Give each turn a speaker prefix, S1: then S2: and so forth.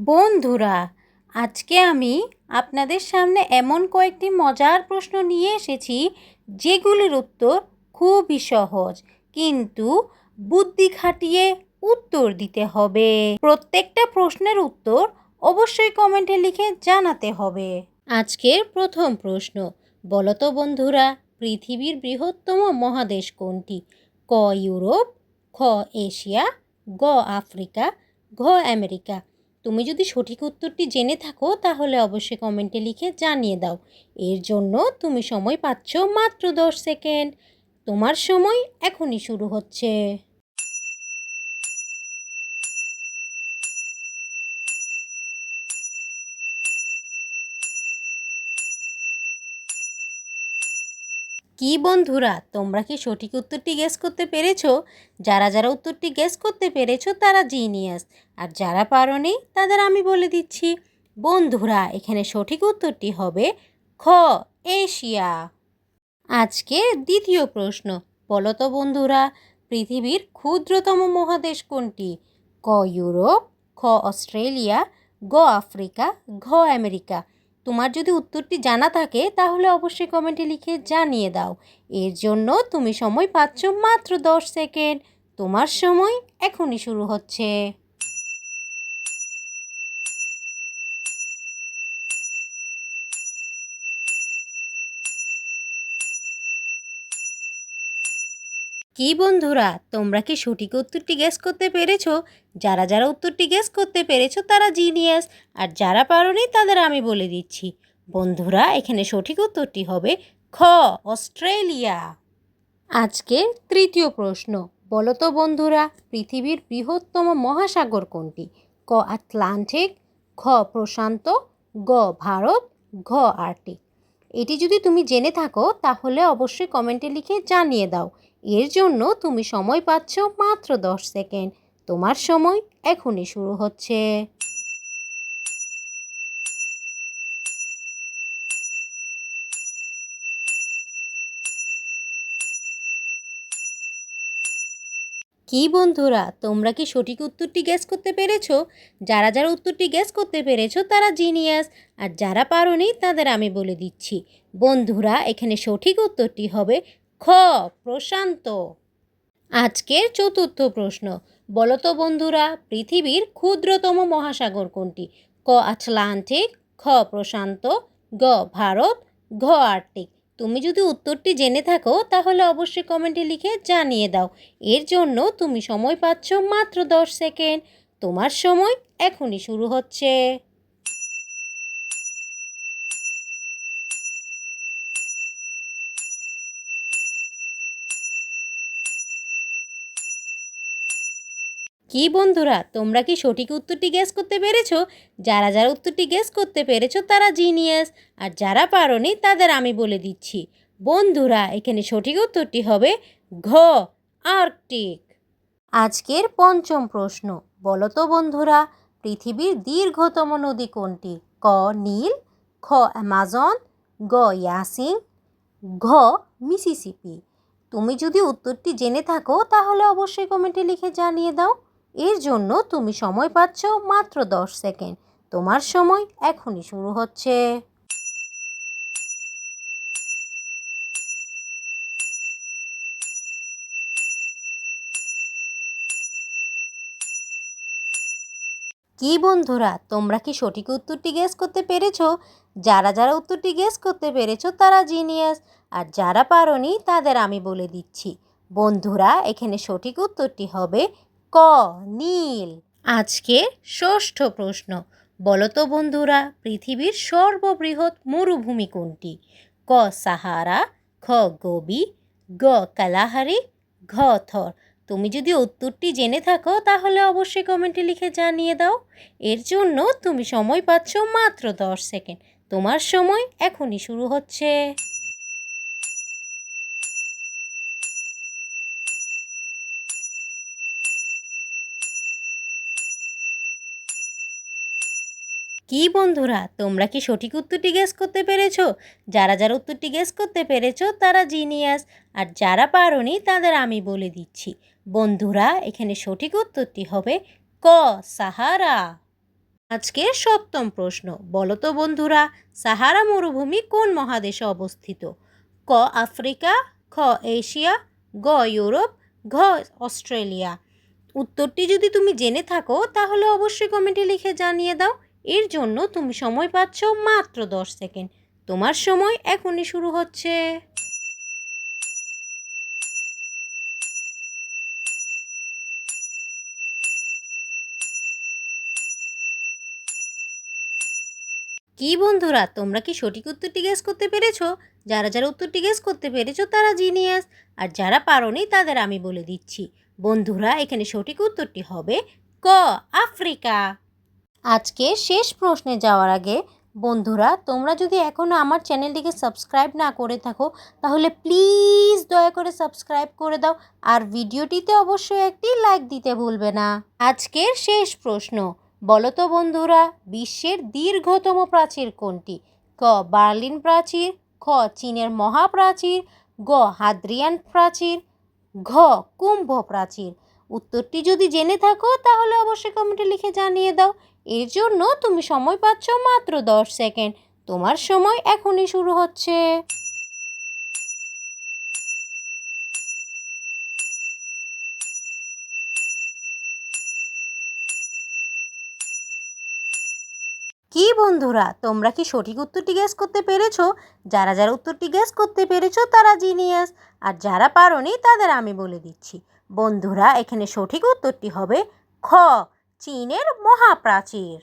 S1: বন্ধুরা, আজকে আমি আপনাদের সামনে এমন কয়েকটি মজার প্রশ্ন নিয়ে এসেছি যেগুলির উত্তর খুবই সহজ, কিন্তু বুদ্ধি খাটিয়ে উত্তর দিতে হবে। প্রত্যেকটা প্রশ্নের উত্তর অবশ্যই কমেন্টে লিখে জানাতে হবে। আজকের প্রথম প্রশ্ন, বলো তো বন্ধুরা, পৃথিবীর বৃহত্তম মহাদেশ কোনটি? ক ইউরোপ, খ এশিয়া, গ আফ্রিকা, ঘ আমেরিকা। তুমি যদি সঠিক উত্তরটি জেনে থাকো তাহলে অবশ্যই কমেন্টে লিখে জানিয়ে দাও। এর জন্য তুমি সময় পাচ্ছ মাত্র 10 সেকেন্ড। তোমার সময় এখনই শুরু হচ্ছে। কি বন্ধুরা, তোমরা কি সঠিক উত্তরটি গেস করতে পেরেছো? যারা যারা উত্তরটি গেস করতে পেরেছো তারা জিনিয়াস, আর যারা পারোনি তাদের আমি বলে দিচ্ছি। বন্ধুরা, এখানে সঠিক উত্তরটি হবে খ এশিয়া। আজকের দ্বিতীয় প্রশ্ন, বলো তো বন্ধুরা, পৃথিবীর ক্ষুদ্রতম মহাদেশ কোনটি? ক ইউরোপ, খ অস্ট্রেলিয়া, গ আফ্রিকা, ঘ আমেরিকা। তোমার যদি উত্তরটি জানা থাকে তাহলে অবশ্যই কমেন্টে লিখে জানিয়ে দাও। এর জন্য তুমি সময় পাচ্ছ মাত্র 10 সেকেন্ড। তোমার সময় এখনই শুরু হচ্ছে। কি বন্ধুরা, তোমরা কি সঠিক উত্তরটি গেস করতে পেরেছো? যারা যারা উত্তরটি গেস করতে পেরেছো তারা জিনিয়াস, আর যারা পারোনি তাদের আমি বলে দিচ্ছি। বন্ধুরা, এখানে সঠিক উত্তরটি হবে খ অস্ট্রেলিয়া। আজকের তৃতীয় প্রশ্ন, বলো তো বন্ধুরা, পৃথিবীর বৃহত্তম মহাসাগর কোনটি? ক আটলান্টিক, খ প্রশান্ত, গ ভারত, ঘ আর্কটিক। এটি যদি তুমি জেনে থাকো তাহলে অবশ্যই কমেন্টে লিখে জানিয়ে দাও। এর জন্য তুমি সময় পাচ্ছ মাত্র 10 সেকেন্ড। তোমার সময় এখনই শুরু হচ্ছে। কি বন্ধুরা, তোমরা কি সঠিক উত্তরটি গেস করতে পেরেছো? যারা যারা উত্তরটি গেস করতে পেরেছো তারা জিনিয়াস, আর যারা পারোনি তাদের আমি বলে দিচ্ছি। বন্ধুরা, এখানে সঠিক উত্তরটি হবে খ প্রশান্ত। আজকের চতুর্থ প্রশ্ন, বলো তো বন্ধুরা, পৃথিবীর ক্ষুদ্রতম মহাসাগর কোনটি? ক আটলান্টিক, খ প্রশান্ত, গ ভারত, ঘ আর্কটিক। তুমি যদি উত্তরটি জেনে থাকো তাহলে অবশ্যই কমেন্টে লিখে জানিয়ে দাও। এর জন্য তুমি সময় পাচ্ছ মাত্র 10 সেকেন্ড। তোমার সময় এখনই শুরু হচ্ছে। কি বন্ধুরা, তোমরা কি সঠিক উত্তরটি গেস করতে পেরেছো? যারা যারা উত্তরটি গেস করতে পেরেছো তারা জিনিয়াস, আর যারা পারোনি তাদের আমি বলে দিচ্ছি। বন্ধুরা, এখানে সঠিক উত্তরটি হবে ঘ আর্কটিক। আজকের পঞ্চম প্রশ্ন, বলো তো বন্ধুরা, পৃথিবীর দীর্ঘতম নদী কোনটি? ক নীল, খ অ্যামাজন, গ ইয়াসিং, ঘ মিসিসিপি। তুমি যদি উত্তরটি জেনে থাকো তাহলে অবশ্যই কমেন্টে লিখে জানিয়ে দাও। এর জন্য তুমি সময় পাচ্ছ মাত্র 10 সেকেন্ড। তোমার সময় এখনই শুরু হচ্ছে। কি বন্ধুরা, তোমরা কি সঠিক উত্তরটি গেস করতে পেরেছো? যারা যারা উত্তরটি গেস করতে পেরেছো তারা জিনিয়াস, আর যারা পারোনি তাদের আমি বলে দিচ্ছি। বন্ধুরা, এখানে সঠিক উত্তরটি হবে ক নীল। আজকে ষষ্ঠ প্রশ্ন, বলো তো বন্ধুরা, পৃথিবীর সর্ববৃহৎ মরুভূমি কোনটি? ক সাহারা, খ গোবি, গ কালাহারি, ঘ থর। তুমি যদি উত্তরটি জেনে থাকো তাহলে অবশ্যই কমেন্টে লিখে জানিয়ে দাও। এর জন্য তুমি সময় পাচ্ছ মাত্র 10 সেকেন্ড। তোমার সময় এখনই শুরু হচ্ছে। কি বন্ধুরা, তোমরা কি সঠিক উত্তরটি গেস করতে পেরেছো? যারা যারা উত্তরটি গেস করতে পেরেছো তারা জিনিয়াস, আর যারা পারোনি তাদের আমি বলে দিচ্ছি। বন্ধুরা, এখানে সঠিক উত্তরটি হবে ক সাহারা। আজকের সপ্তম প্রশ্ন, বলো তো বন্ধুরা, সাহারা মরুভূমি কোন মহাদেশে অবস্থিত? ক আফ্রিকা, খ এশিয়া, গ ইউরোপ, ঘ অস্ট্রেলিয়া। উত্তরটি যদি তুমি জেনে থাকো তাহলে অবশ্যই কমেন্টে লিখে জানিয়ে দাও। এর জন্য তুমি সময় পাচ্ছ মাত্র 10 সেকেন্ড। তোমার সময় এখনই শুরু হচ্ছে। কি বন্ধুরা, তোমরা কি সঠিক উত্তরটি গেস করতে পেরেছো? যারা যারা উত্তরটি গেস করতে পেরেছো তারা জিনিয়াস, আর যারা পারোনি তাদের আমি বলে দিচ্ছি। বন্ধুরা, এখানে সঠিক উত্তরটি হবে ক আফ্রিকা। আজকে শেষ প্রশ্নে যাওয়ার আগে বন্ধুরা, তোমরা যদি এখনও আমার চ্যানেলটিকে সাবস্ক্রাইব না করে থাকো তাহলে প্লিজ দয়া করে সাবস্ক্রাইব করে দাও, আর ভিডিওটিতে অবশ্যই একটি লাইক দিতে ভুলবে না। আজকের শেষ প্রশ্ন, বলো তো বন্ধুরা, বিশ্বের দীর্ঘতম প্রাচীর কোনটি? ক বার্লিন প্রাচীর, খ চীনের মহাপ্রাচীর, গ হাদ্রিয়ান প্রাচীর, ঘ কুম্ভ প্রাচীর। উত্তরটি যদি জেনে থাকো তাহলে অবশ্যই কমেন্টে লিখে জানিয়ে দাও। এর জন্য তুমি সময় পাচ্ছ মাত্র 10 সেকেন্ড। তোমার সময় এখনই শুরু হচ্ছে। কি বন্ধুরা, তোমরা কি সঠিক উত্তরটি গেস করতে পেরেছো? যারা যারা উত্তরটি গেস করতে পেরেছো তারা জিনিয়াস, আর যারা পারোনি তাদের আমি বলে দিচ্ছি। বন্ধুরা, এখানে সঠিক উত্তরটি হবে খ চীনের মহাপ্রাচীর।